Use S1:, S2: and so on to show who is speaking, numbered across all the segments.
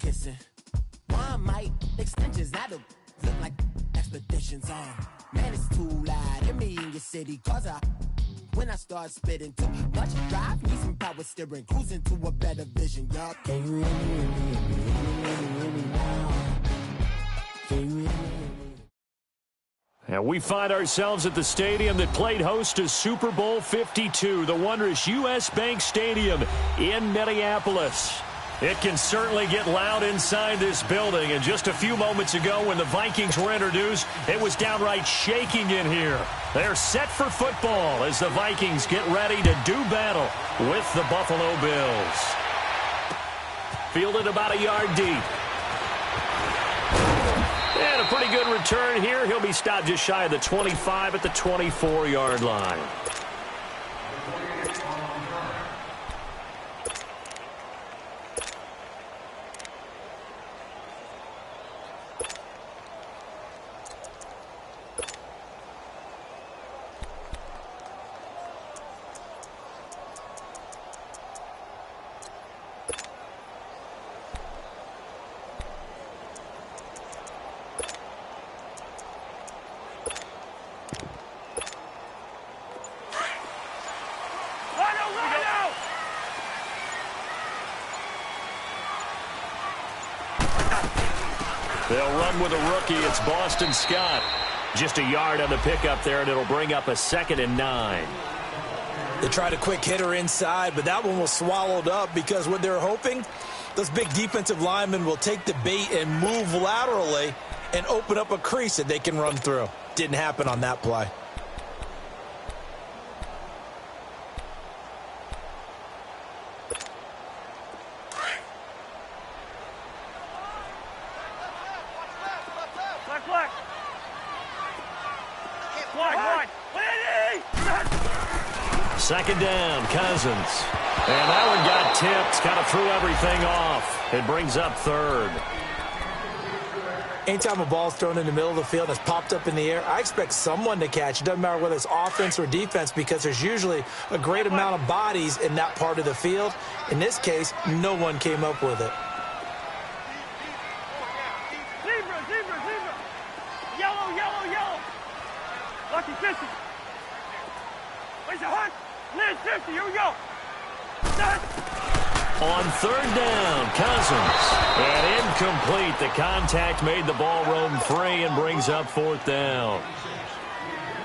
S1: kissing. One might extensions that'll look like expeditions on. Man, it's too loud. Hear me in your city, cause when I start spitting too much drive, need some power steering, cruising to a better vision, y'all. Can you hear me now? Can you hear me?
S2: And we find ourselves at the stadium that played host to Super Bowl 52, the wondrous U.S. Bank Stadium in Minneapolis. It can certainly get loud inside this building, and just a few moments ago when the Vikings were introduced, it was downright shaking in here. They're set for football as the Vikings get ready to do battle with the Buffalo Bills. Fielded about a yard deep. And a pretty good return here. He'll be stopped just shy of the 25 at the 24-yard line. They'll run with a rookie. It's Boston Scott. Just a yard on the pickup there, and it'll bring up a 2nd and 9.
S3: They tried a quick hitter inside, but that one was swallowed up because what they're hoping, those big defensive linemen will take the bait and move laterally and open up a crease that they can run through. Didn't happen on that play.
S2: Second down, Cousins. And that one got tipped, kind of threw everything off. It brings up 3rd.
S3: Anytime a ball's thrown in the middle of the field and it's popped up in the air, I expect someone to catch. It doesn't matter whether it's offense or defense because there's usually a great amount of bodies in that part of the field. In this case, no one came up with it.
S4: Zebra. Yellow. Lucky Fisher. Where's the hunt? Liz 50, here we go.
S2: On 3rd down, Cousins. And incomplete. The contact made the ball roam free and brings up 4th down.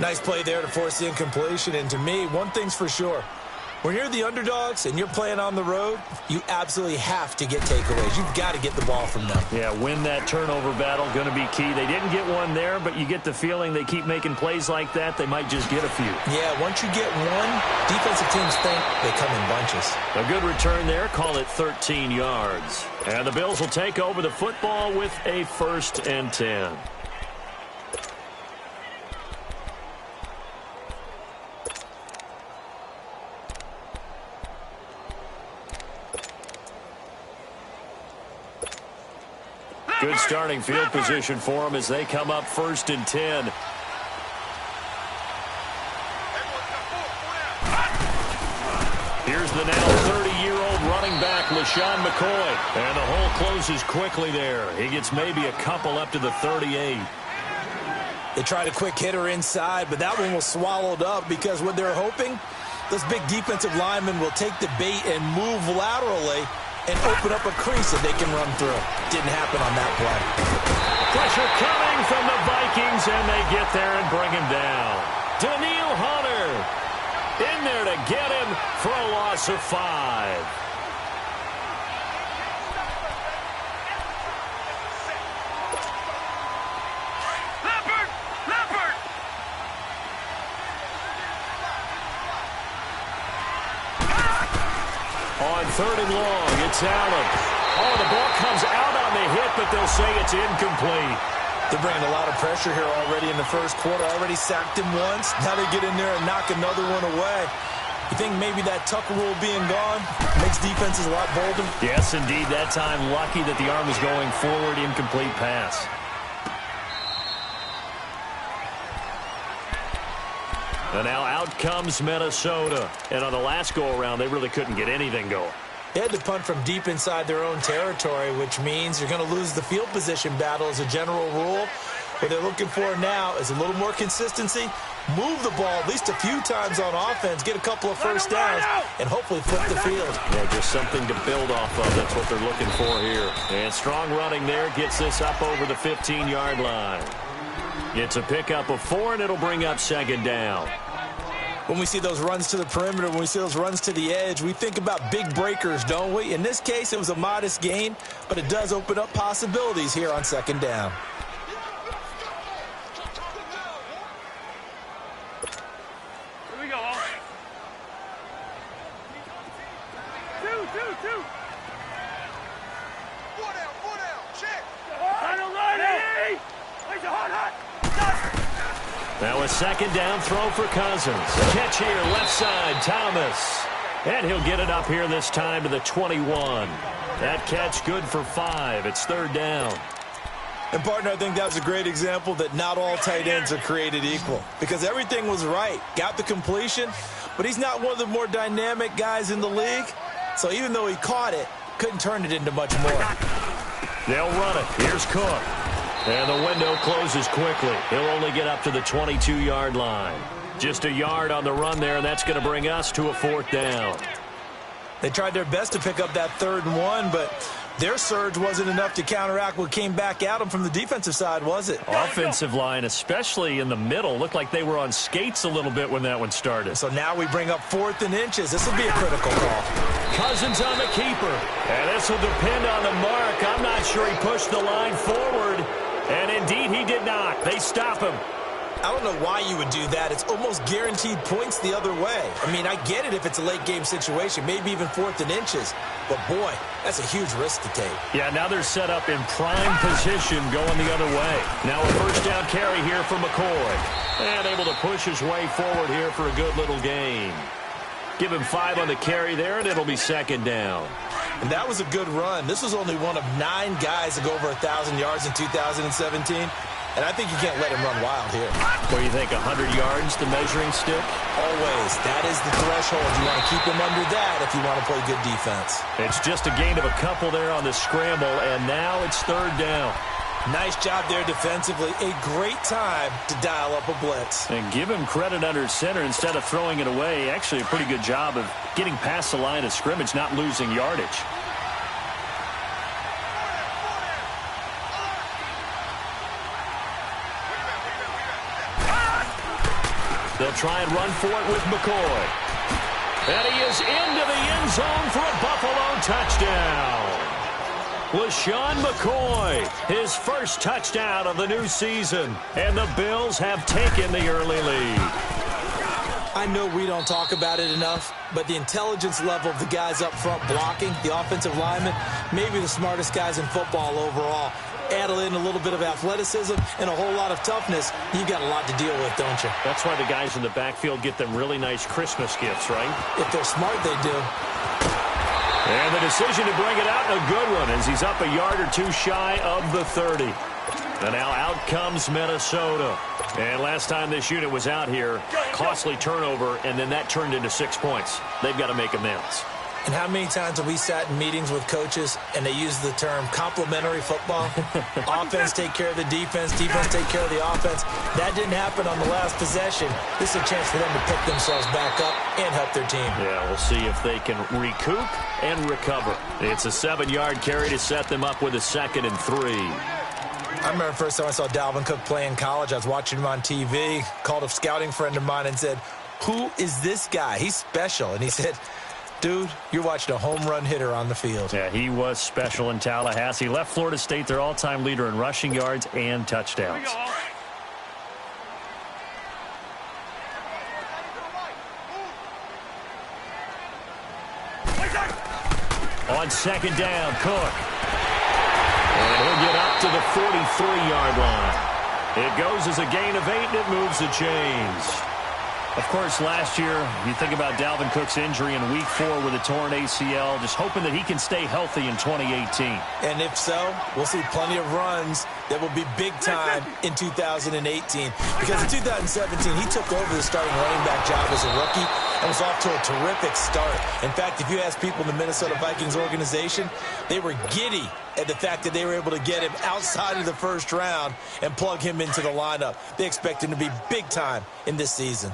S3: Nice play there to force the incompletion. And to me, one thing's for sure. When you're the underdogs and you're playing on the road, you absolutely have to get takeaways. You've got to get the ball from them.
S2: Yeah, win that turnover battle, going to be key. They didn't get one there, but you get the feeling they keep making plays like that, they might just get a few.
S3: Yeah, once you get one, defensive teams think they come in bunches.
S2: A good return there, call it 13 yards. And the Bills will take over the football with a 1st and 10. Good starting field position for them as they come up 1st and 10. Here's the now 30-year-old running back, LaShawn McCoy. And the hole closes quickly there. He gets maybe a couple up to the 38.
S3: They tried a quick hitter inside, but that one was swallowed up because what they're hoping, those big defensive linemen will take the bait and move laterally and open up a crease that they can run through. Didn't happen on that play.
S2: Pressure coming from the Vikings, and they get there and bring him down. Danielle Hunter in there to get him for a loss of 5. On 3rd and long, it's Allen. Oh, the ball comes out on the hit, but they'll say it's incomplete.
S3: They're bringing a lot of pressure here already in the first quarter. Already sacked him once. Now they get in there and knock another one away. You think maybe that Tucker rule being gone makes defenses a lot bolder?
S2: Yes, indeed. That time, lucky that the arm was going forward. Incomplete pass. And now out comes Minnesota. And on the last go-around, they really couldn't get anything going.
S3: They had to punt from deep inside their own territory, which means you're going to lose the field position battle as a general rule. What they're looking for now is a little more consistency, move the ball at least a few times on offense, get a couple of first downs, and hopefully flip the field.
S2: Yeah, just something to build off of. That's what they're looking for here. And strong running there gets this up over the 15-yard line. It's a pickup of 4, and it'll bring up second down.
S3: When we see those runs to the perimeter, when we see those runs to the edge, we think about big breakers, don't we? In this case, it was a modest gain, but it does open up possibilities here on second down.
S4: Here we go, all. Two. One out, check. Final line, place a hot.
S2: Now a second down throw for Cousins. Catch here, left side, Thomas. And he'll get it up here this time to the 21. That catch good for 5. It's third down.
S3: And, partner, I think that was a great example that not all tight ends are created equal. Because everything was right. Got the completion, but he's not one of the more dynamic guys in the league. So even though he caught it, couldn't turn it into much more.
S2: They'll run it. Here's Cook. And the window closes quickly. He'll only get up to the 22-yard line. Just a yard on the run there, and that's going to bring us to a fourth down.
S3: They tried their best to pick up that 3rd and 1, but their surge wasn't enough to counteract what came back at them from the defensive side, was it?
S2: Offensive line, especially in the middle, looked like they were on skates a little bit when that one started.
S3: So now we bring up 4th and inches. This will be a critical call.
S2: Cousins on the keeper. And this will depend on the mark. I'm not sure he pushed the line forward. And indeed, he did not. They stop him.
S3: I don't know why you would do that. It's almost guaranteed points the other way. I mean, I get it if it's a late-game situation, maybe even 4th and inches. But, boy, that's a huge risk to take.
S2: Yeah, now they're set up in prime position going the other way. Now a first down carry here for McCoy. And able to push his way forward here for a good little gain. Give him 5 on the carry there, and it'll be second down.
S3: And that was a good run. This was only one of 9 guys to go over 1,000 yards in 2017. And I think you can't let him run wild here.
S2: What do you think, 100 yards, the measuring stick?
S3: Always. That is the threshold. You want to keep him under that if you want to play good defense.
S2: It's just a gain of a couple there on the scramble, and now it's third down.
S3: Nice job there defensively. A great time to dial up a blitz.
S2: And give him credit under center instead of throwing it away. Actually, a pretty good job of getting past the line of scrimmage, not losing yardage. They'll try and run for it with McCoy. And he is into the end zone for a Buffalo touchdown. LaShawn McCoy, his first touchdown of the new season. And the Bills have taken the early lead.
S3: I know we don't talk about it enough, but the intelligence level of the guys up front blocking, the offensive linemen, maybe the smartest guys in football overall. Add in a little bit of athleticism and a whole lot of toughness, you've got a lot to deal with, don't you?
S2: That's why the guys in the backfield get them really nice Christmas gifts, right?
S3: If they're smart, they do.
S2: And the decision to bring it out, a good one, as he's up a yard or two shy of the 30. And now out comes Minnesota. And last time this unit was out here, costly turnover, and then that turned into 6 points. They've got to make amends.
S3: And how many times have we sat in meetings with coaches and they use the term complementary football? Offense take care of the defense, defense take care of the offense. That didn't happen on the last possession. This is a chance for them to pick themselves back up and help their team.
S2: Yeah, we'll see if they can recoup and recover. It's a 7-yard carry to set them up with a 2nd and 3.
S3: I remember the first time I saw Dalvin Cook play in college. I was watching him on TV, called a scouting friend of mine and said, "Who is this guy? He's special." And he said, "Dude, you're watching a home run hitter on the field."
S2: Yeah, he was special in Tallahassee. Left Florida State their all-time leader in rushing yards and touchdowns. On second down, Cook. And he'll get up to the 43-yard line. It goes as a gain of 8, and it moves the chains. Of course, last year, you think about Dalvin Cook's injury in Week 4 with a torn ACL, just hoping that he can stay healthy in 2018.
S3: And if so, we'll see plenty of runs that will be big time in 2018. Because in 2017, he took over the starting running back job as a rookie, and was off to a terrific start. In fact, if you ask people in the Minnesota Vikings organization, they were giddy at the fact that they were able to get him outside of the first round and plug him into the lineup. They expect him to be big time in this season.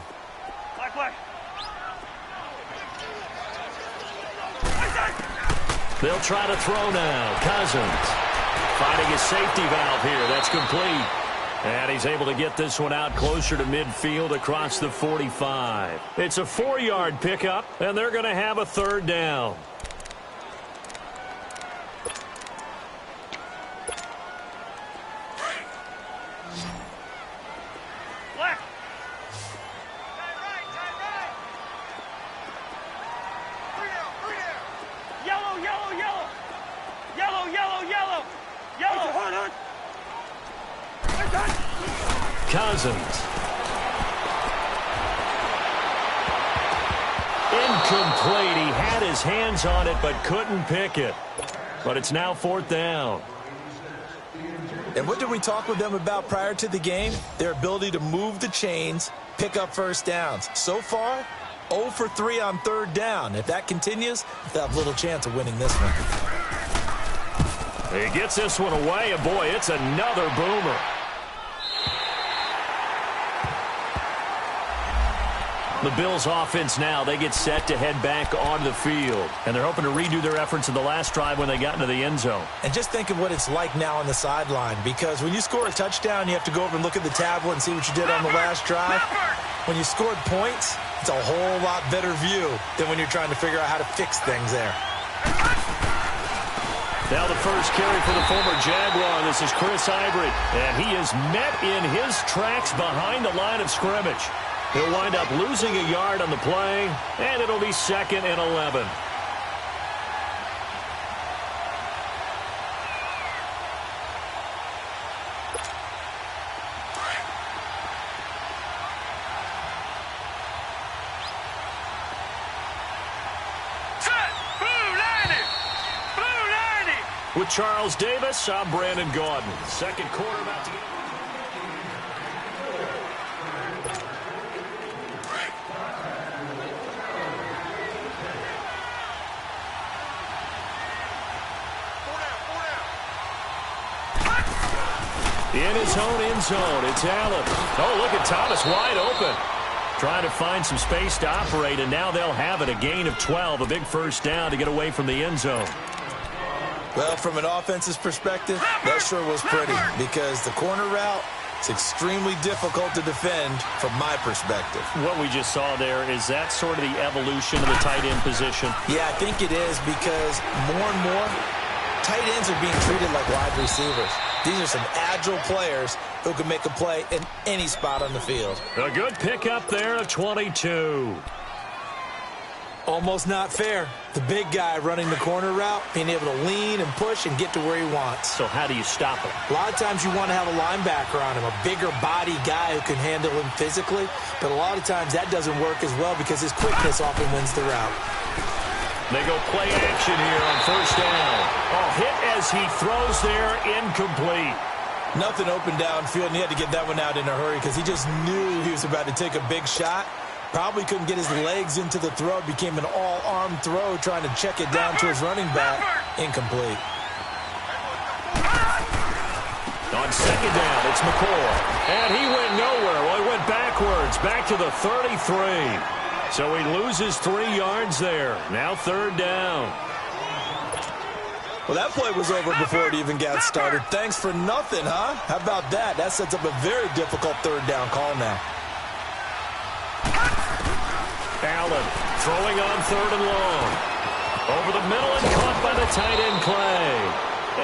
S2: They'll try to throw now. Cousins finding his safety valve here. That's complete. And he's able to get this one out closer to midfield across the 45. It's a 4-yard pickup, and they're going to have a third down. Cousins. Incomplete. He had his hands on it but couldn't pick it. But it's now 4th down.
S3: And what did we talk with them about prior to the game? Their ability to move the chains, pick up first downs. So far, 0 for 3 on 3rd down. If that continues, they'll have little chance of winning this one.
S2: He gets this one away, and boy, it's another boomer. The Bills offense now, they get set to head back on the field. And they're hoping to redo their efforts in the last drive when they got into the end zone.
S3: And just think of what it's like now on the sideline, because when you score a touchdown, you have to go over and look at the tablet and see what you did on the last drive. When you scored points, it's a whole lot better view than when you're trying to figure out how to fix things there.
S2: Now the first carry for the former Jaguar. This is Chris Ivory. And he is met in his tracks behind the line of scrimmage. He'll wind up losing a yard on the play, and it'll be 2nd and 11. With Charles Davis, I'm Brandon Gaudin. Second quarter about to get... In his own end zone, it's Allen. Oh, look at Thomas wide open. Trying to find some space to operate, and now they'll have it. A gain of 12, a big first down to get away from the end zone.
S3: Well, from an offense's perspective, that sure was pretty, because the corner route is extremely difficult to defend from my perspective.
S2: What we just saw there, is that sort of the evolution of the tight end position?
S3: Yeah, I think it is, because more and more, tight ends are being treated like wide receivers. These are some agile players who can make a play in any spot on the field.
S2: A good pickup there of 22.
S3: Almost not fair. The big guy running the corner route, being able to lean and push and get to where he wants.
S2: So how do you stop him?
S3: A lot of times you want to have a linebacker on him, a bigger body guy who can handle him physically. But a lot of times that doesn't work as well because his quickness often wins the route.
S2: They go play action here on first down. Oh, hit as he throws there, incomplete.
S3: Nothing open downfield, and he had to get that one out in a hurry because he just knew he was about to take a big shot. Probably couldn't get his legs into the throw. Became an all-arm throw trying to check it down to his running back. Incomplete.
S2: On second down, it's McCoy. And he went nowhere. Well, he went backwards, back to the 33. So he loses 3 yards there. Now 3rd down.
S3: Well, that play was over before it even got started. Thanks for nothing, huh? How about that? That sets up a very difficult 3rd down call now.
S2: Allen throwing on 3rd and long. Over the middle and caught by the tight end Clay.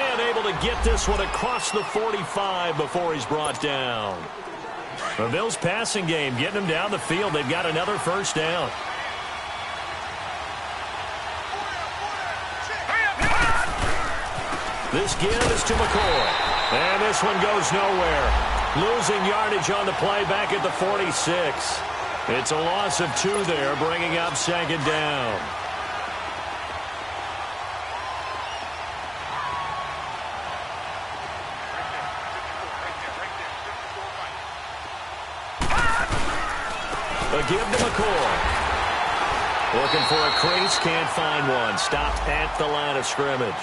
S2: And able to get this one across the 45 before he's brought down. The Bills passing game getting them down the field. They've got another first down. This give is to McCoy. And this one goes nowhere. Losing yardage on the play back at the 46. It's a loss of 2 there, bringing up 2nd down. A give to McCoy. Looking for a crease, can't find one. Stopped at the line of scrimmage.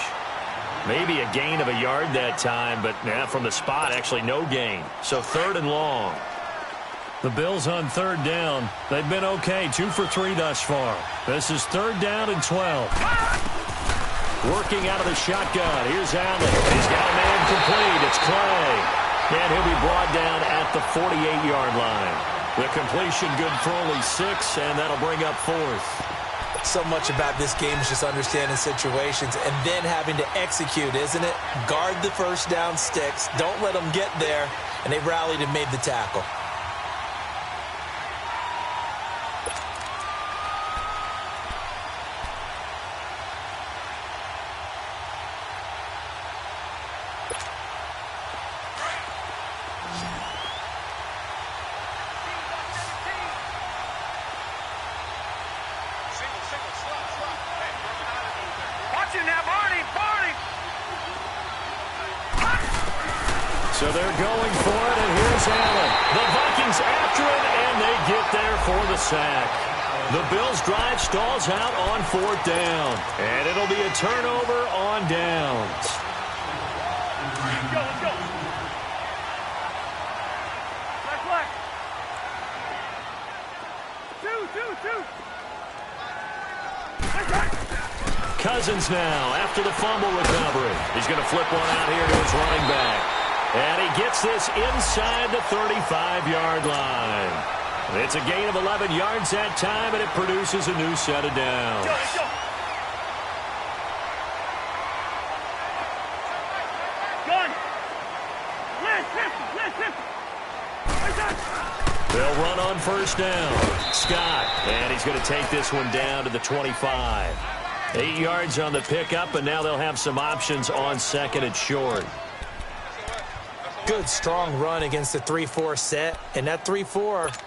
S2: Maybe a gain of a yard that time, but from the spot, actually no gain. So 3rd and long. The Bills on 3rd down. They've been okay, 2 for 3 thus far. This is 3rd down and 12. Working out of the shotgun. Here's Allen. He's got a man complete. It's Clay. And he'll be brought down at the 48-yard line. The completion good for only 6, and that'll bring up 4th.
S3: So much about this game is just understanding situations and then having to execute, isn't it? Guard the first down sticks. Don't let them get there. And they rallied and made the tackle.
S2: So they're going for it, and here's Allen. The Vikings after it, and they get there for the sack. The Bills' drive stalls out on 4th down, and it'll be a turnover on downs.
S4: Let's go. Left. 2.
S2: Cousins now after the fumble recovery. He's going to flip one out here to his running back. And he gets this inside the 35-yard line. It's a gain of 11 yards that time, and it produces a new set of downs.
S4: Go. Gun. Lift.
S2: They'll run on 1st down. Scott, and he's going to take this one down to the 25. 8 yards on the pickup, and now they'll have some options on 2nd and short.
S3: Good, strong run against the 3-4 set. And that 3-4,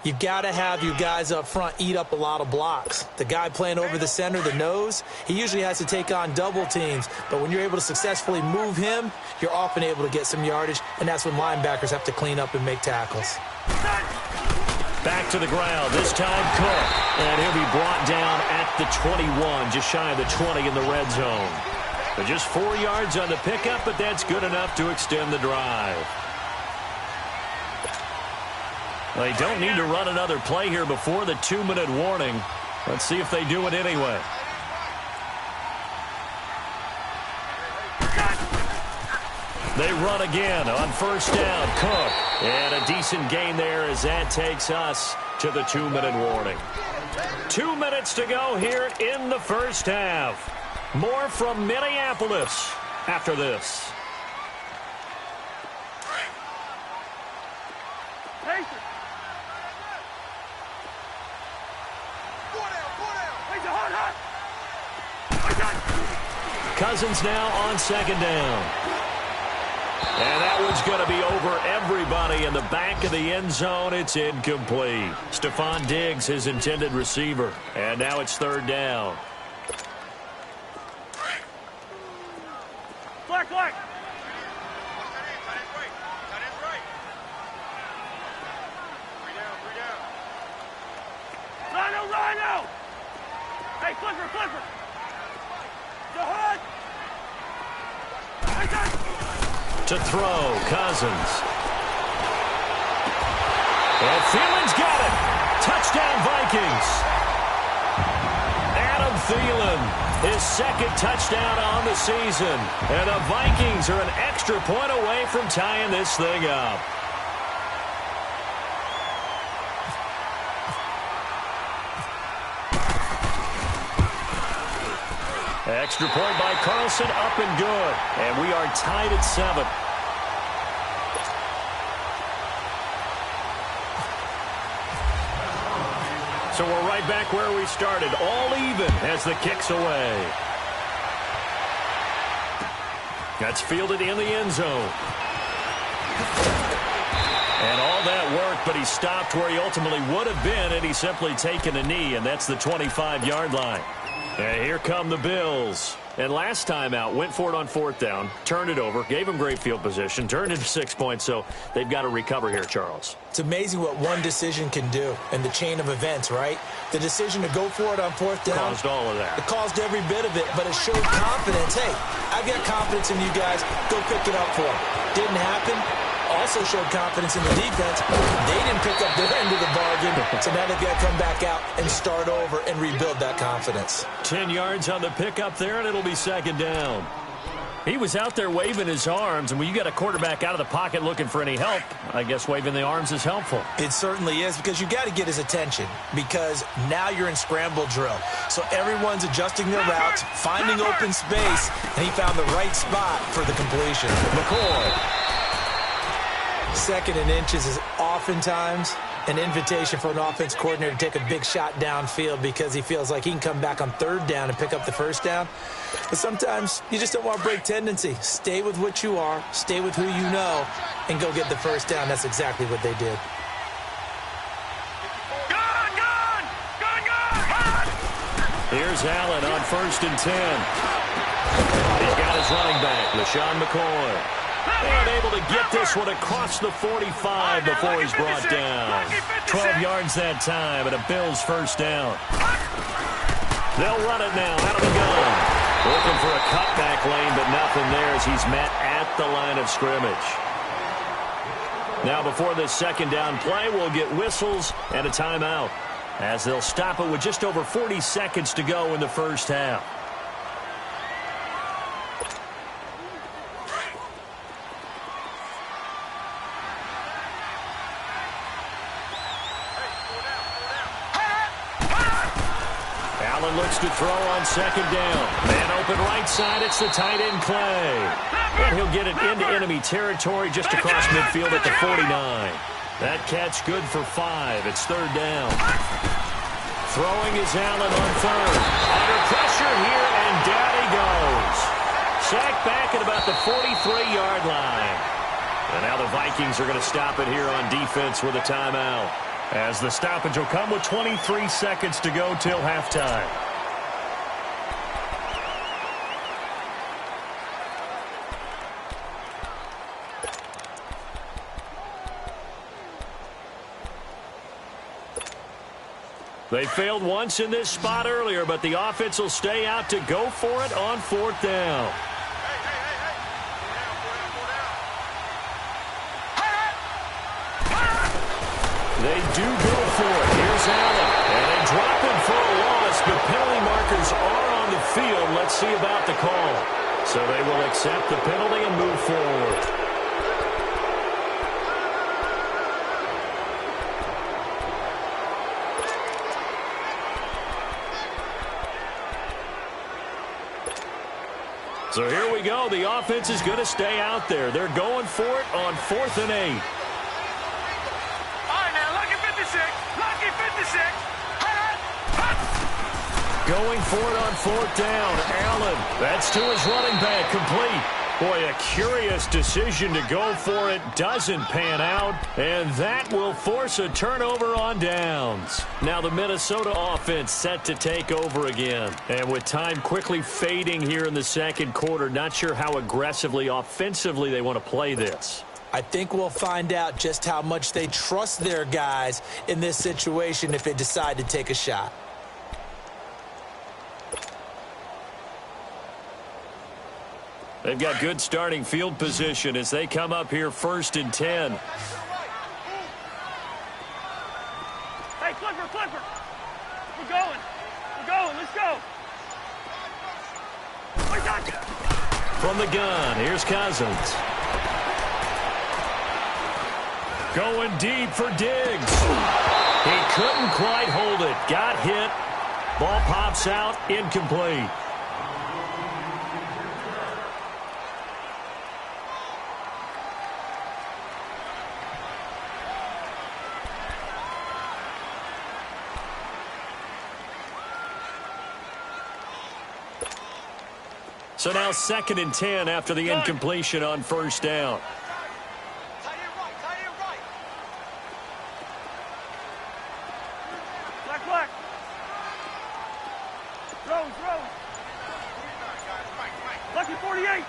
S3: you've got to have you guys up front eat up a lot of blocks. The guy playing over the center, the nose, he usually has to take on double teams. But when you're able to successfully move him, you're often able to get some yardage, and that's when linebackers have to clean up and make tackles.
S2: Back to the ground, this time Cook. And he'll be brought down at the 21, just shy of the 20 in the red zone. But just 4 yards on the pickup, but that's good enough to extend the drive. They don't need to run another play here before the 2-minute warning. Let's see if they do it anyway. They run again on 1st down. Cook. And a decent gain there as that takes us to the 2-minute warning. 2 minutes to go here in the first half. More from Minneapolis after this. Cousins now on 2nd down. And that one's going to be over everybody in the back of the end zone. It's incomplete. Stephon Diggs, his intended receiver. And now it's 3rd down.
S4: Flag. Rhino. Hey, Clifford. The hood.
S2: To throw, Cousins. And Thielen's got it. Touchdown, Vikings. Adam Thielen, his 2nd touchdown on the season. And the Vikings are an extra point away from tying this thing up. Extra point by Carlson, up and good. And we are tied at 7. So we're right back where we started, all even as the kick's away. That's fielded in the end zone. And all that worked, but he stopped where he ultimately would have been, and he's simply taken a knee, and that's the 25-yard line. And here come the Bills. And last time out, went for it on 4th down, turned it over, gave them great field position, turned into 6 points, so they've got to recover here, Charles.
S3: It's amazing what one decision can do in the chain of events, right? The decision to go for it on 4th down.
S2: Caused all of that.
S3: It caused every bit of it, but it showed confidence. Hey, I've got confidence in you guys. Go pick it up for them. Didn't happen. Also showed confidence in the defense. They didn't pick up their end of the bargain, so now they've got to come back out and start over and rebuild that confidence.
S2: 10 yards on the pickup there, and it'll be 2nd down. He was out there waving his arms, and when you got a quarterback out of the pocket looking for any help, I guess waving the arms is helpful.
S3: It certainly is, because you got to get his attention, because now you're in scramble drill. So everyone's adjusting their routes, finding open space, and he found the right spot for the completion.
S2: McCoy.
S3: 2nd and inches is oftentimes an invitation for an offense coordinator to take a big shot downfield because he feels like he can come back on 3rd down and pick up the 1st down. But sometimes you just don't want to break tendency. Stay with what you are, stay with who you know, and go get the 1st down. That's exactly what they did.
S2: Here's Allen on 1st and 10. He's got his running back, LaShawn McCoy. And able to get this one across the 45 before he's brought down. 12 yards that time, and a Bills 1st down. They'll run it now out of the gun. Looking for a cutback lane, but nothing there as he's met at the line of scrimmage. Now before this 2nd down play, we'll get whistles and a timeout, as they'll stop it with just over 40 seconds to go in the 1st half. Allen looks to throw on 2nd down. Man open right side, it's the tight end Clay. And he'll get it into enemy territory just across midfield at the 49. That catch good for 5. It's 3rd down. Throwing is Allen on 3rd. Under pressure here, and down he goes. Sacked back at about the 43-yard line. And now the Vikings are going to stop it here on defense with a timeout, as the stoppage will come with 23 seconds to go till halftime. They failed once in this spot earlier, but the offense will stay out to go for it on 4th down. They do go for it. Here's Allen. And they drop him for a loss, but penalty markers are on the field. Let's see about the call. So they will accept the penalty and move forward. So here we go. The offense is going to stay out there. They're going for it on 4th and 8. Going for it on 4th down. Allen, that's to his running back, complete. Boy, a curious decision to go for it. Doesn't pan out, and that will force a turnover on downs. Now the Minnesota offense set to take over again. And with time quickly fading here in the 2nd quarter, not sure how aggressively, offensively they want to play this.
S3: I think we'll find out just how much they trust their guys in this situation if they decide to take a shot.
S2: They've got good starting field position as they come up here 1st and 10.
S4: Hey, Clipper. We're going. Let's go.
S2: From the gun, here's Cousins. Going deep for Diggs. He couldn't quite hold it. Got hit. Ball pops out, incomplete. So now 2nd and 10 after the incompletion on 1st down.
S4: Black. Rose. Lucky 48.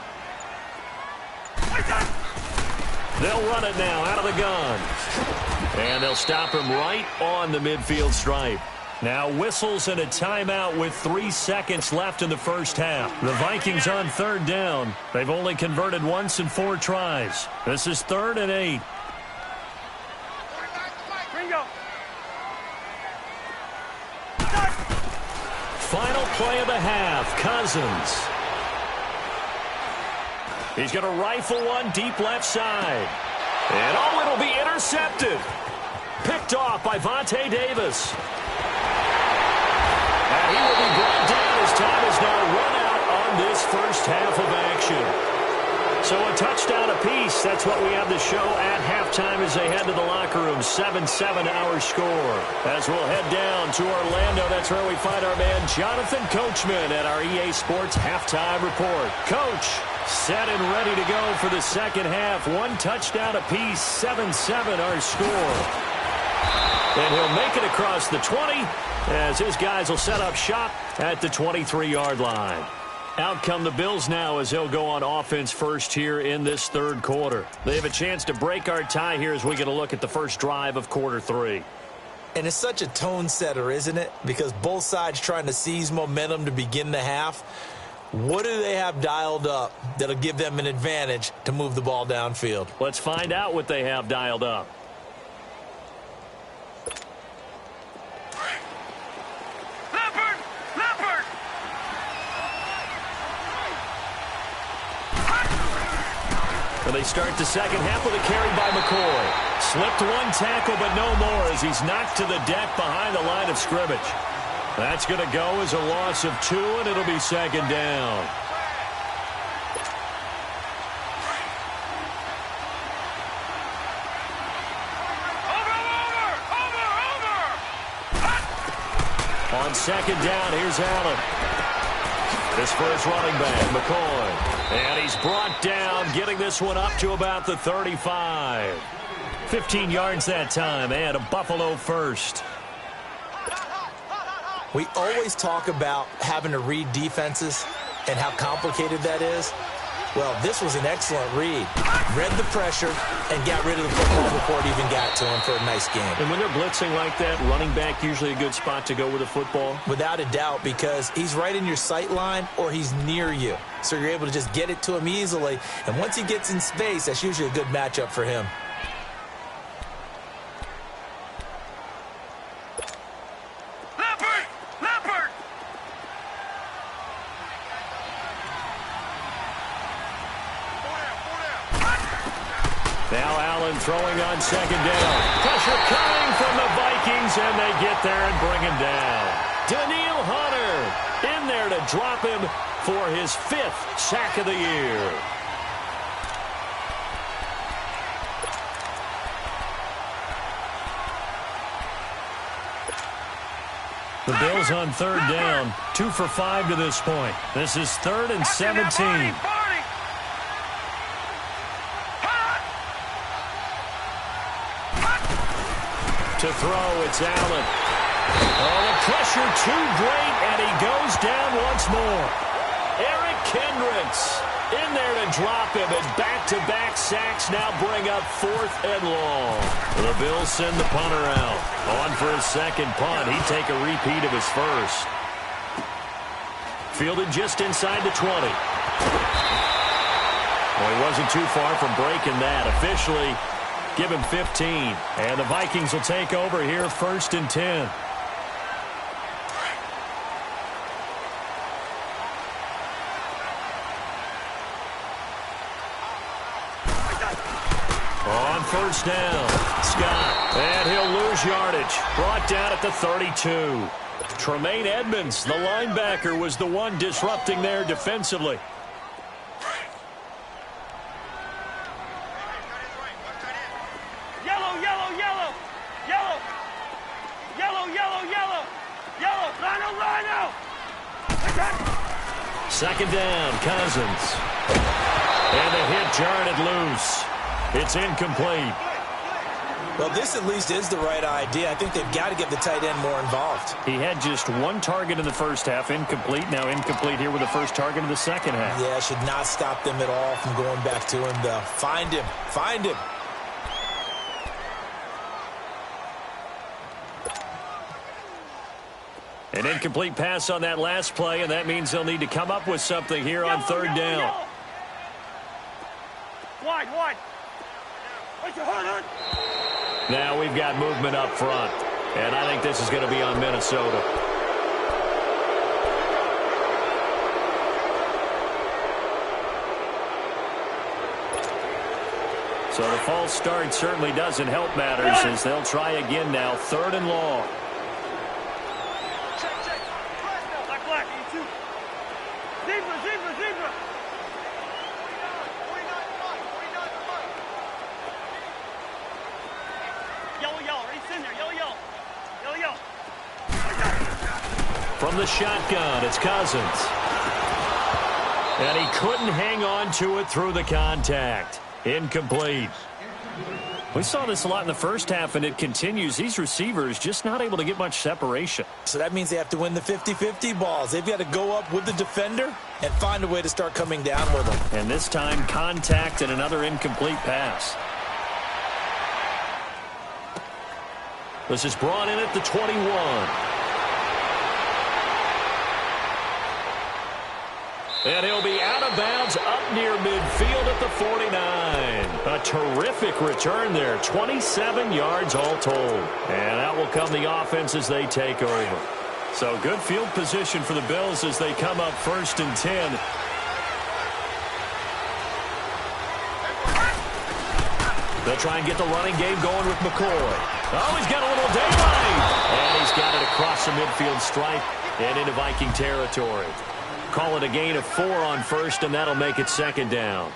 S2: They'll run it now out of the gun. And they'll stop him right on the midfield stripe. Now whistles and a timeout with 3 seconds left in the first half. The Vikings on third down. They've only converted once in 4 tries. This is 3rd and 8.
S4: Bingo.
S2: Final play of the half. Cousins. He's going to rifle one deep left side. And it'll be intercepted. Picked off by Vontae Davis. And he will be brought down as time is now run out on this first half of action. So a touchdown apiece. That's what we have to show at halftime as they head to the locker room. 7-7 our score. As we'll head down to Orlando, that's where we find our man Jonathan Coachman at our EA Sports Halftime Report. Coach, set and ready to go for the second half. 1 touchdown apiece. 7-7 our score. And he'll make it across the 20 as his guys will set up shop at the 23-yard line. Out come the Bills now as they'll go on offense first here in this third quarter. They have a chance to break our tie here as we get a look at the first drive of quarter 3.
S3: And it's such a tone setter, isn't it? Because both sides trying to seize momentum to begin the half. What do they have dialed up that'll give them an advantage to move the ball downfield?
S2: Let's find out what they have dialed up. And they start the second half with a carry by McCoy. Slipped 1 tackle, but no more as he's knocked to the deck behind the line of scrimmage. That's going to go as a loss of 2, and it'll be second down. On second down, here's Allen. This first running back, McCoy. And he's brought down, getting this one up to about the 35. 15 yards that time, and a Buffalo first.
S3: We always talk about having to read defenses and how complicated that is. Well, this was an excellent read. Read the pressure and got rid of the football before it even got to him for a nice game.
S2: And when they're blitzing like that, running back usually a good spot to go with the football?
S3: Without a doubt, because he's right in your sight line or he's near you. So you're able to just get it to him easily. And once he gets in space, that's usually a good matchup for him.
S2: Now Allen throwing on second down. Pressure coming from the Vikings, and they get there and bring him down. Daniil Hunter in there to drop him for his 5th sack of the year. The Bills on third down, 2 for 5 to this point. This is 3rd and 17. To throw, it's Allen. Oh, the pressure too great, and he goes down once more. Eric Kendricks in there to drop him, and back-to-back sacks now bring up 4th and long. The Bills send the punter out. On for his second punt. He'd take a repeat of his first. Fielded just inside the 20. Well, he wasn't too far from breaking that. Officially, give him 15. And the Vikings will take over here 1st and 10. On first down, Scott. And he'll lose yardage. Brought down at the 32. Tremaine Edmonds, the linebacker, was the one disrupting there defensively. Second down, Cousins. And the hit jarred it loose. It's incomplete.
S3: Well, this at least is the right idea. I think they've got to get the tight end more involved.
S2: He had just one target in the first half, incomplete. Now incomplete here with the first target in the second half.
S3: Yeah, should not stop them at all from going back to him, though. Find him. Find him.
S2: An incomplete pass on that last play, and that means they'll need to come up with something here on third down.
S4: Wide.
S2: Now we've got movement up front, and I think this is going to be on Minnesota. So the false start certainly doesn't help matters as they'll try again now, third and long.
S4: Black, you two. Zebra. Yellow, he's in there, yellow.
S2: From the shotgun, it's Cousins. And he couldn't hang on to it through the contact. Incomplete. We saw this a lot in the first half, and it continues. These receivers just not able to get much separation.
S3: So that means they have to win the 50-50 balls. They've got to go up with the defender and find a way to start coming down with them.
S2: And this time, contact and another incomplete pass. This is brought in at the 21. And he'll be out of bounds up near midfield at the 49. A terrific return there. 27 yards all told. And out will come the offense as they take over. So good field position for the Bills as they come up first and 10. They'll try and get the running game going with McCoy. Oh, he's got a little daylight. And he's got it across the midfield stripe and into Viking territory. Call it a gain of 4 on first, and that'll make it second down.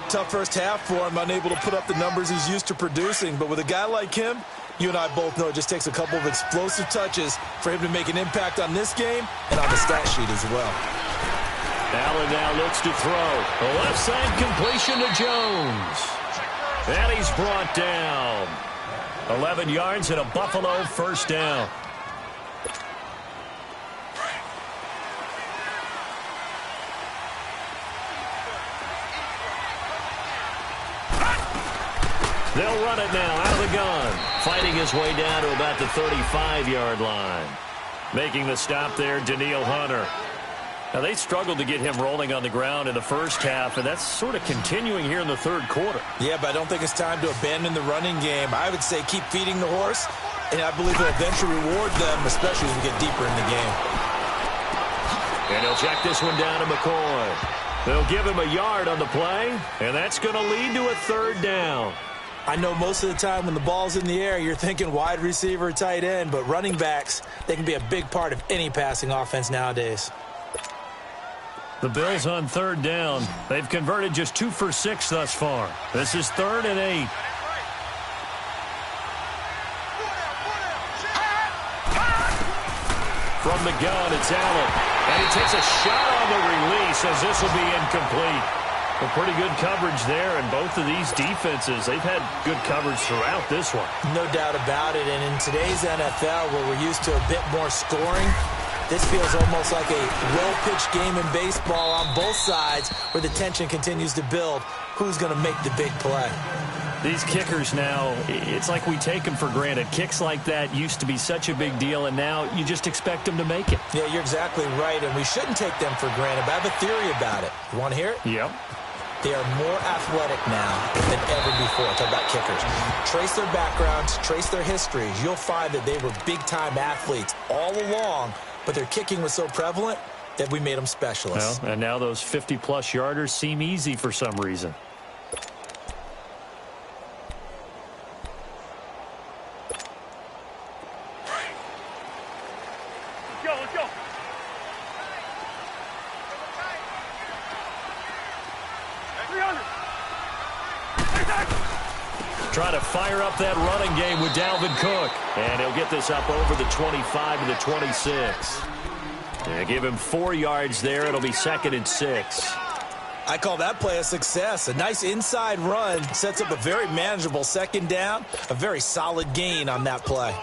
S3: Tough first half for him, unable to put up the numbers he's used to producing. But with a guy like him, you and I both know it just takes a couple of explosive touches for him to make an impact on this game and on the stat sheet as well.
S2: Allen now looks to throw. A left side completion to Jones. And he's brought down. 11 yards and a Buffalo first down. They'll run it now out of the gun. Fighting his way down to about the 35-yard line. Making the stop there, Danielle Hunter. Now, they struggled to get him rolling on the ground in the first half, and that's sort of continuing here in the third quarter.
S3: Yeah, but I don't think it's time to abandon the running game. I would say keep feeding the horse, and I believe he'll eventually reward them, especially as we get deeper in the game.
S2: And he'll check this one down to McCoy. They'll give him a yard on the play, and that's going to lead to a third down.
S3: I know most of the time when the ball's in the air, you're thinking wide receiver, tight end, but running backs, they can be a big part of any passing offense nowadays.
S2: The Bills on third down. They've converted just 2 for 6 thus far. This is 3rd and 8. From the gun, it's Allen. And he takes a shot on the release as this will be incomplete. Well, pretty good coverage there, and both of these defenses, they've had good coverage throughout this one.
S3: No doubt about it, and in today's NFL, where we're used to a bit more scoring, this feels almost like a well-pitched game in baseball on both sides where the tension continues to build. Who's going to make the big play?
S2: These kickers now, it's like we take them for granted. Kicks like that used to be such a big deal, and now you just expect them to make it.
S3: Yeah, you're exactly right, and we shouldn't take them for granted, but I have a theory about it. You want to hear it?
S2: Yep.
S3: They are more athletic now than ever before. Talk about kickers. Trace their backgrounds, trace their histories. You'll find that they were big-time athletes all along, but their kicking was so prevalent that we made them specialists.
S2: Well, and now those 50-plus yarders seem easy for some reason.
S4: Let's go.
S2: Try to fire up that running game with Dalvin Cook. And he'll get this up over the 25 to the 26. And give him 4 yards there. It'll be 2nd and 6.
S3: I call that play a success. A nice inside run sets up a very manageable second down, a very solid gain on that play.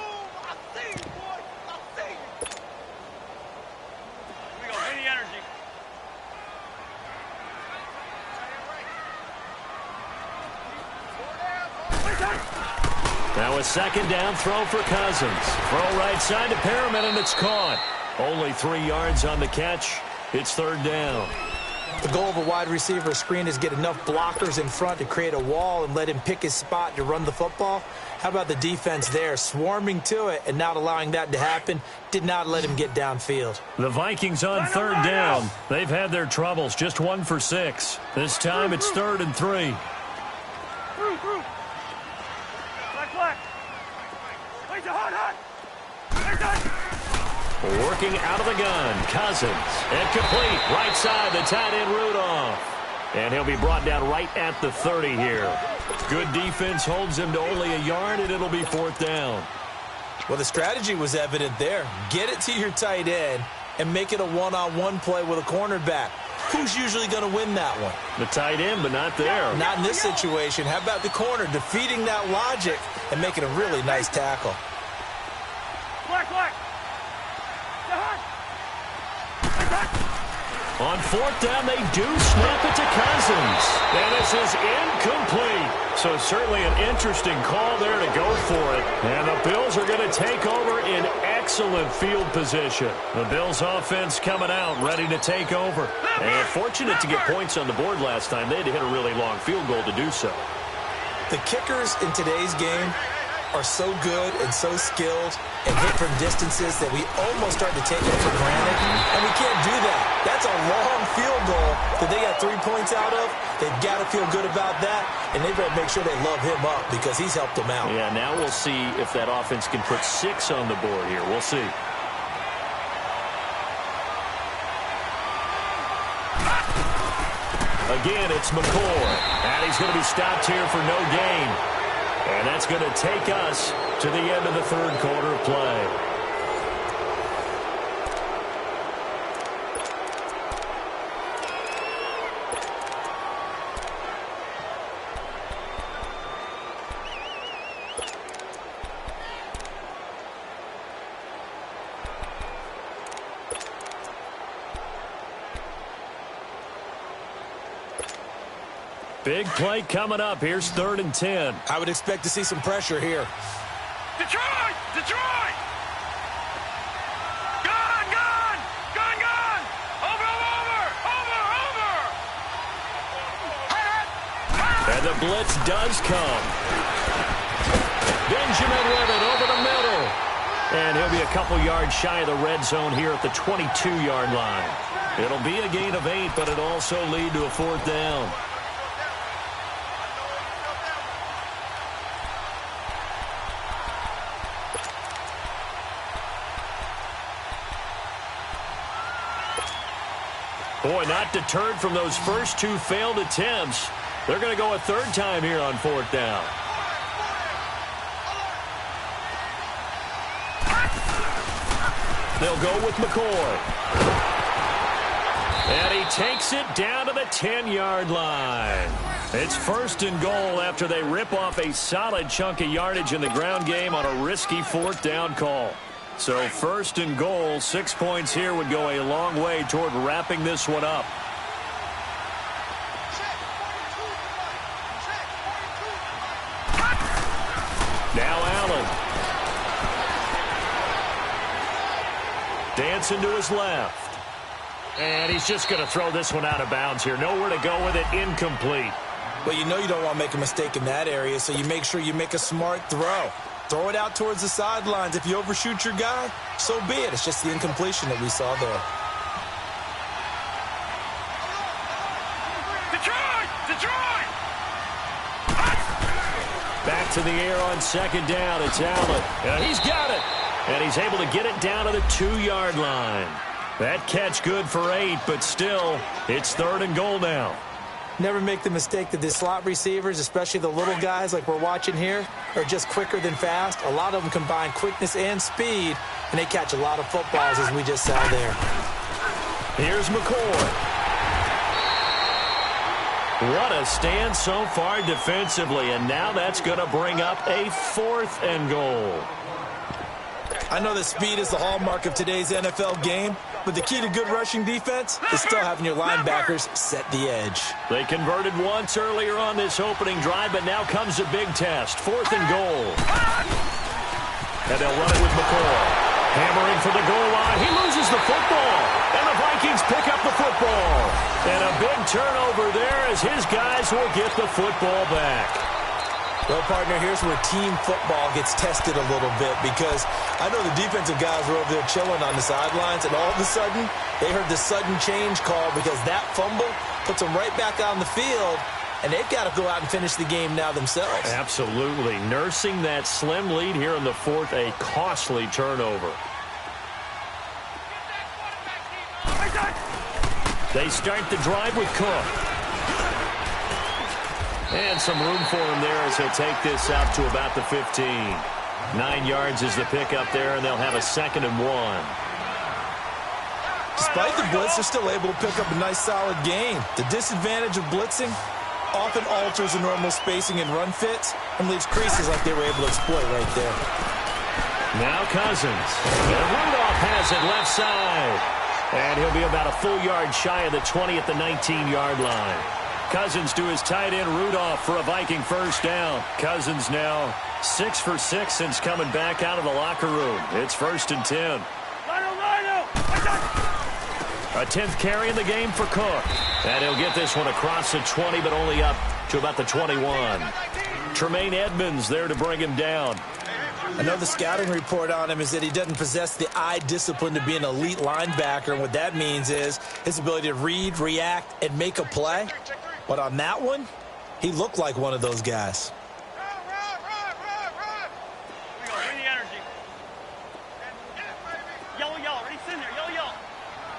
S2: Now a second down throw for Cousins. Throw right side to Perriman, and it's caught. Only 3 yards on the catch. It's third down.
S3: The goal of a wide receiver screen is get enough blockers in front to create a wall and let him pick his spot to run the football. How about the defense there, swarming to it and not allowing that to happen? Did not let him get downfield.
S2: The Vikings on third down. They've had their troubles, just 1 for 6. This time it's 3rd and 3. Working out of the gun, Cousins. Incomplete, right side, the tight end Rudolph. And he'll be brought down right at the 30 here. Good defense holds him to only a yard, and it'll be 4th down.
S3: Well, the strategy was evident there. Get it to your tight end and make it a one-on-one play with a cornerback. Who's usually going to win that one?
S2: The tight end, but not there.
S3: Not in this situation. How about the corner defeating that logic and making a really nice tackle?
S2: On 4th down, they do snap it to Cousins. And this is incomplete. So certainly an interesting call there to go for it. And the Bills are going to take over in excellent field position. The Bills offense coming out, ready to take over. And fortunate to get points on the board last time. They had to hit a really long field goal to do so.
S3: The kickers in today's game are so good and so skilled and hit from distances that we almost start to take it for granted, and we can't do that. That's a long field goal that they got 3 points out of. They've got to feel good about that, and they better make sure they love him up because he's helped them out.
S2: Yeah, now we'll see if that offense can put 6 on the board here. We'll see. Again, it's McCoy, and he's going to be stopped here for no gain. And that's going to take us to the end of the 3rd quarter of play. Big play coming up. Here's 3rd and 10.
S3: I would expect to see some pressure here.
S4: Detroit! Detroit! Gun! Gun! Gun! Gun! Over!
S2: And the blitz does come. Benjamin with it over the middle. And he'll be a couple yards shy of the red zone here at the 22-yard line. It'll be a gain of 8, but it'll also lead to a 4th down. Boy, not deterred from those first 2 failed attempts. They're going to go a 3rd time here on 4th down. They'll go with McCoy. And he takes it down to the 10-yard line. It's 1st and goal after they rip off a solid chunk of yardage in the ground game on a risky 4th down call. So 1st and goal, 6 points here would go a long way toward wrapping this one up. Now Allen. Dancing to his left. And he's just going to throw this one out of bounds here. Nowhere to go with it. Incomplete.
S3: Well, you know you don't want to make a mistake in that area, so you make sure you make a smart throw. Throw it out towards the sidelines. If you overshoot your guy, so be it. It's just the incompletion that we saw there.
S4: Detroit! Detroit!
S2: Back to the air on 2nd down. It's Allen. And he's got it. And he's able to get it down to the 2-yard line. That catch good for 8, but still, it's 3rd and goal now.
S3: Never make the mistake that the slot receivers, especially the little guys like we're watching here, are just quicker than fast. A lot of them combine quickness and speed, and they catch a lot of footballs, as we just saw there.
S2: Here's McCoy. What a stand so far defensively, and now that's going to bring up a 4th and goal.
S3: I know that speed is the hallmark of today's NFL game, but the key to good rushing defense is still having your linebackers set the edge.
S2: They converted once earlier on this opening drive, but now comes a big test. 4th and goal. And they'll run it with McCoy. Hammering for the goal line. He loses the football. And the Vikings pick up the football. And a big turnover there as his guys will get the football back.
S3: Well, partner, here's where team football gets tested a little bit, because I know the defensive guys were over there chilling on the sidelines, and all of a sudden, they heard the sudden change call because that fumble puts them right back on the field, and they've got to go out and finish the game now themselves.
S2: Absolutely. Nursing that slim lead here in the 4th, a costly turnover. They start the drive with Cook. And some room for him there as he'll take this out to about the 15. 9 yards is the pickup there, and they'll have a 2nd and 1.
S3: Despite the blitz, they're still able to pick up a nice, solid gain. The disadvantage of blitzing often alters the normal spacing and run fits and leaves creases like they were able to exploit right there.
S2: Now Cousins. And Rudolph has it left side. And he'll be about a full yard shy of the 20 at the 19-yard line. Cousins to his tight end Rudolph for a Viking 1st down. Cousins now 6 for 6 since coming back out of the locker room. It's 1st and 10. A 10th carry in the game for Cook. And he'll get this one across the 20, but only up to about the 21. Tremaine Edmonds there to bring him down.
S3: I know the scouting report on him is that he doesn't possess the eye discipline to be an elite linebacker, and what that means is his ability to read, react, and make a play. But on that one, he looked like one of those guys.
S4: Bring the energy. Yellow, yellow. Ready, sit in there. Yellow, yellow.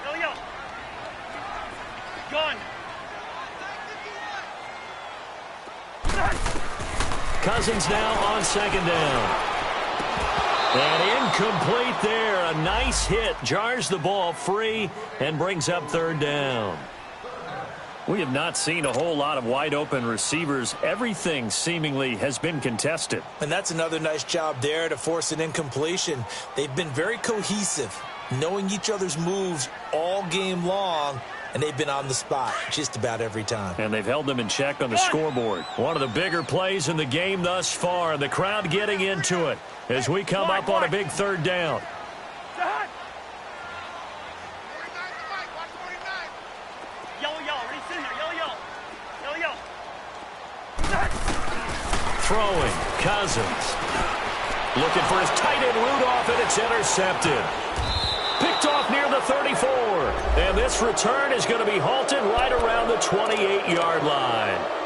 S4: Yellow, yellow. Gun.
S2: Cousins now on 2nd down. And incomplete there. A nice hit. Jars the ball free and brings up 3rd down. We have not seen a whole lot of wide-open receivers. Everything seemingly has been contested.
S3: And that's another nice job there to force an incompletion. They've been very cohesive, knowing each other's moves all game long, and they've been on the spot just about every time.
S2: And they've held them in check on the scoreboard. One of the bigger plays in the game thus far. The crowd getting into it as we come up on a big 3rd down. Throwing, Cousins. Looking for his tight end Rudolph, and it's intercepted. Picked off near the 34. And this return is going to be halted right around the 28-yard line.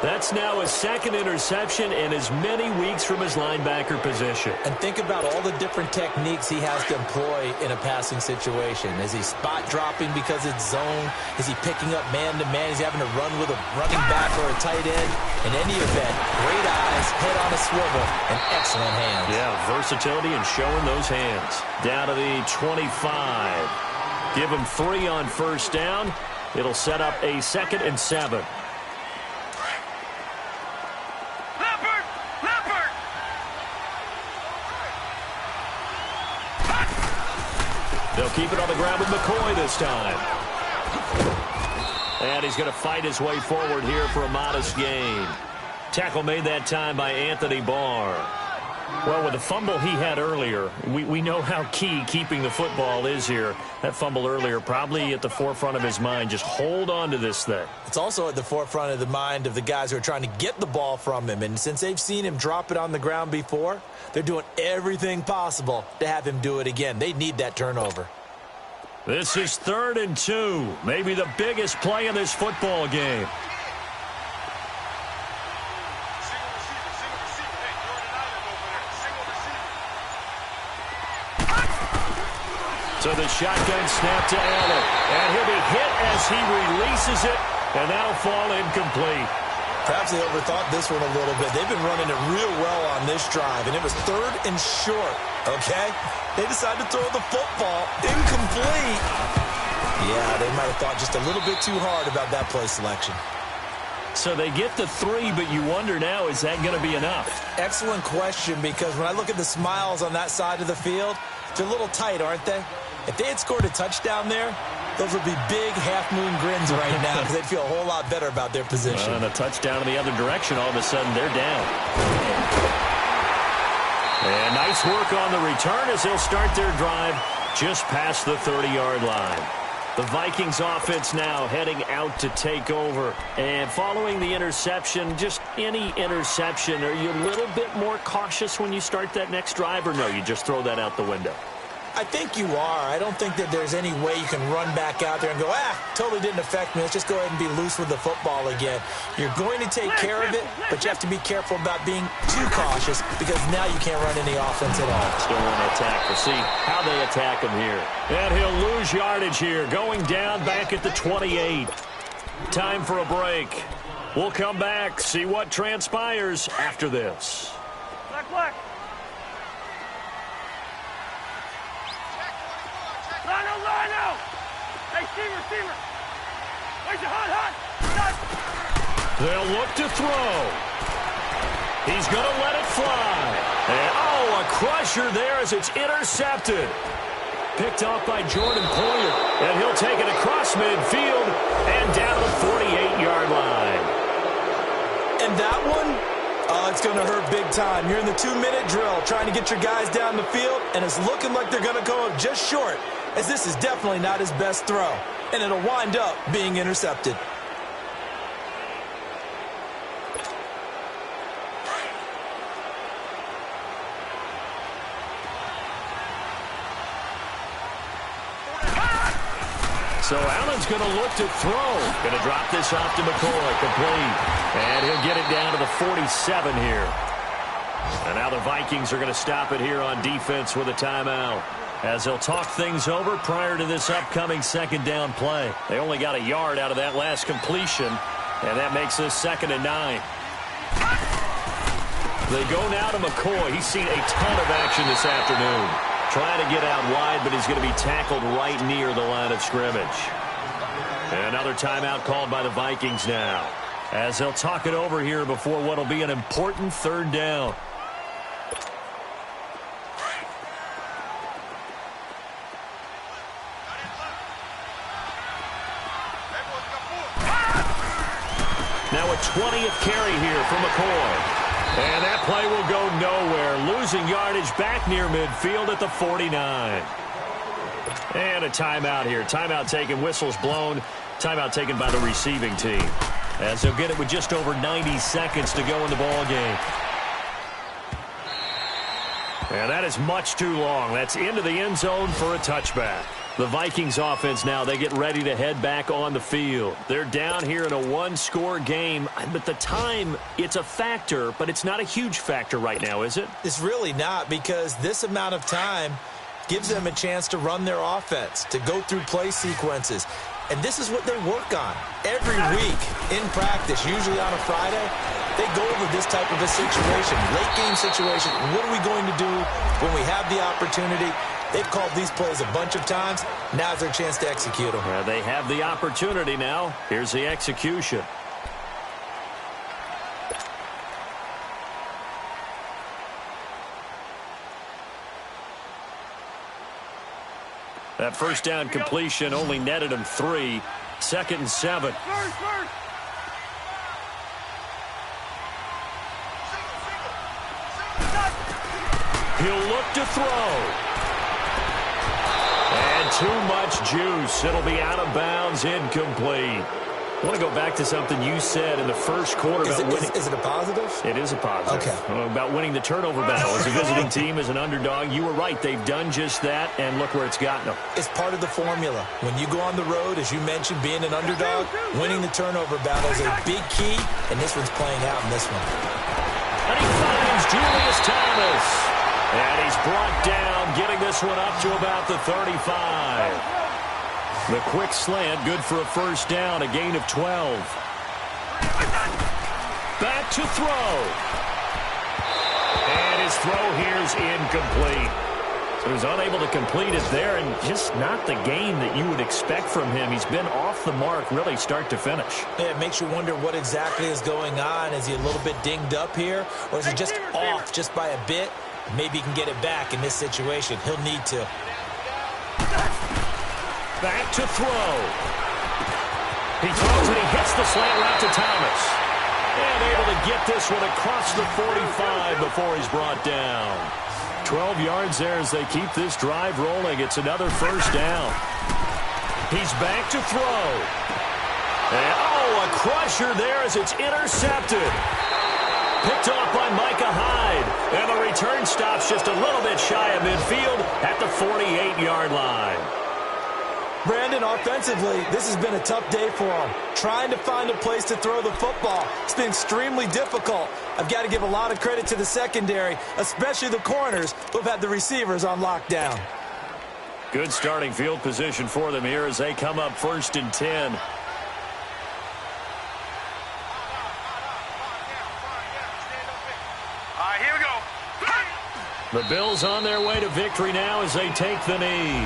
S2: That's now his 2nd interception in as many weeks from his linebacker position.
S3: And think about all the different techniques he has to employ in a passing situation. Is he spot dropping because it's zone? Is he picking up man-to-man? Is he having to run with a running back or a tight end? In any event, great eyes, head on a swivel, and excellent hands.
S2: Yeah, versatility and showing those hands. Down to the 25. Give him 3 on 1st down. It'll set up a 2nd and 7. They'll keep it on the ground with McCoy this time. And he's going to fight his way forward here for a modest gain. Tackle made that time by Anthony Barr. Well, with the fumble he had earlier, we know how key keeping the football is here. That fumble earlier probably at the forefront of his mind. Just hold on to this thing.
S3: It's also at the forefront of the mind of the guys who are trying to get the ball from him. And since they've seen him drop it on the ground before, they're doing everything possible to have him do it again. They need that turnover.
S2: This is 3rd and 2. Maybe the biggest play in this football game. So the shotgun snap to Allen. And he'll be hit as he releases it. And that'll fall incomplete.
S3: Perhaps they overthought this one a little bit. They've been running it real well on this drive, and it was 3rd and short, okay? They decided to throw the football incomplete. Yeah, they might have thought just a little bit too hard about that play selection.
S2: So they get the 3, but you wonder now, is that going to be enough?
S3: Excellent question, because when I look at the smiles on that side of the field, they're a little tight, aren't they? If they had scored a touchdown there, those would be big half-moon grins right now because they'd feel a whole lot better about their position.
S2: And a touchdown in the other direction, all of a sudden they're down. And nice work on the return as they'll start their drive just past the 30-yard line. The Vikings offense now heading out to take over. And following the interception, just any interception, are you a little bit more cautious when you start that next drive, or no, you just throw that out the window?
S3: I think you are. I don't think that there's any way you can run back out there and go, totally didn't affect me. Let's just go ahead and be loose with the football again. You're going to take care of it, but you have to be careful about being too cautious because now you can't run any offense at all.
S2: Still want to attack. We'll see how they attack him here. And he'll lose yardage here, going down back at the 28. Time for a break. We'll come back, see what transpires after this.
S4: Black. Line out! Hey, receiver! Where's your hot?
S2: They'll look to throw. He's going to let it fly. And, a crusher there as it's intercepted. Picked off by Jordan Poyer. And he'll take it across midfield and down to the 48-yard line.
S3: And that one, it's going to hurt big time. You're in the 2-minute drill trying to get your guys down the field, and it's looking like they're going to go up just short, as this is definitely not his best throw, and it'll wind up being intercepted.
S2: So Allen's going to look to throw. Going to drop this off to McCoy, complete. And he'll get it down to the 47 here. And now the Vikings are going to stop it here on defense with a timeout, as they'll talk things over prior to this upcoming second down play. They only got a yard out of that last completion, and that makes this 2nd and 9. They go now to McCoy. He's seen a ton of action this afternoon. Trying to get out wide, but he's going to be tackled right near the line of scrimmage. And another timeout called by the Vikings now, as they'll talk it over here before what will be an important 3rd down. Now a 20th carry here for McCoy. And that play will go nowhere. Losing yardage back near midfield at the 49. And a timeout here. Timeout taken, whistles blown. Timeout taken by the receiving team, as they'll get it with just over 90 seconds to go in the ball game. And that is much too long. That's into the end zone for a touchback. The Vikings offense now, they get ready to head back on the field. They're down here in a 1-score game, but the time, it's a factor, but it's not a huge factor right now, is it?
S3: It's really not, because this amount of time gives them a chance to run their offense, to go through play sequences. And this is what they work on every week in practice, usually on a Friday. They go over this type of a situation, late game situation. What are we going to do when we have the opportunity? They've called these plays a bunch of times. Now's their chance to execute them.
S2: They have the opportunity now. Here's the execution. That first down completion only netted him 3. 2nd and 7. He'll look to throw. And too much juice. It'll be out of bounds, incomplete. I want to go back to something you said in the first quarter about winning.
S3: Is it a positive?
S2: It is a positive.
S3: Okay.
S2: About winning the turnover battle. As a visiting team, as an underdog, you were right. They've done just that, and look where it's gotten them.
S3: It's part of the formula. When you go on the road, as you mentioned, being an underdog, winning the turnover battle is a big key, and this one's playing out in this one.
S2: And he finds Julius Thomas. And he's brought down, getting this one up to about the 35. The quick slant, good for a first down, a gain of 12. Back to throw. And his throw here's incomplete. He was unable to complete it there, and just not the game that you would expect from him. He's been off the mark really start to finish.
S3: Yeah, it makes you wonder what exactly is going on. Is he a little bit dinged up here, or is he just off just by a bit? Maybe he can get it back in this situation. He'll need to.
S2: Back to throw. He throws and he hits the slant route to Thomas. And able to get this one across the 45 before he's brought down. 12 yards there as they keep this drive rolling. It's another first down. He's back to throw. And, a crusher there as it's intercepted. Picked off by Micah Hyde. And the return stops just a little bit shy of midfield at the 48-yard line.
S3: Brandon, offensively, this has been a tough day for him. Trying to find a place to throw the football. It's been extremely difficult. I've got to give a lot of credit to the secondary, especially the corners who have had the receivers on lockdown.
S2: Good starting field position for them here as they come up 1st and 10.
S4: Here we go.
S2: The Bills on their way to victory now as they take the knee.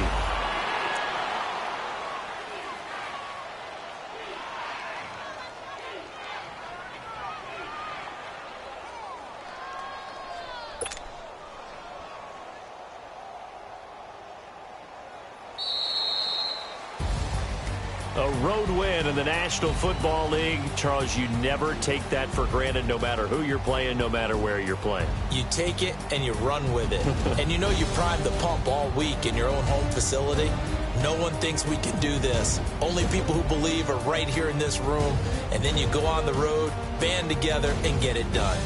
S2: A road win in the National Football League. Charles, you never take that for granted no matter who you're playing, no matter where you're playing.
S3: You take it and you run with it. And you know you primed the pump all week in your own home facility. No one thinks we can do this. Only people who believe are right here in this room. And then you go on the road, band together, and get it done.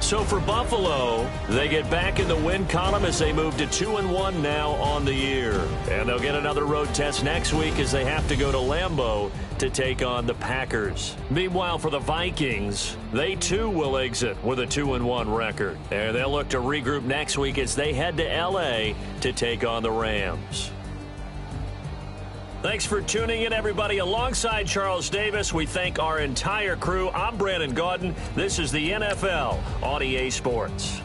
S2: So for Buffalo, they get back in the win column as they move to 2-1 now on the year. And they'll get another road test next week as they have to go to Lambeau to take on the Packers. Meanwhile, for the Vikings, they too will exit with a 2-1 record. And they'll look to regroup next week as they head to L.A. to take on the Rams. Thanks for tuning in, everybody. Alongside Charles Davis, we thank our entire crew. I'm Brandon Gaudin. This is the NFL on EA Sports.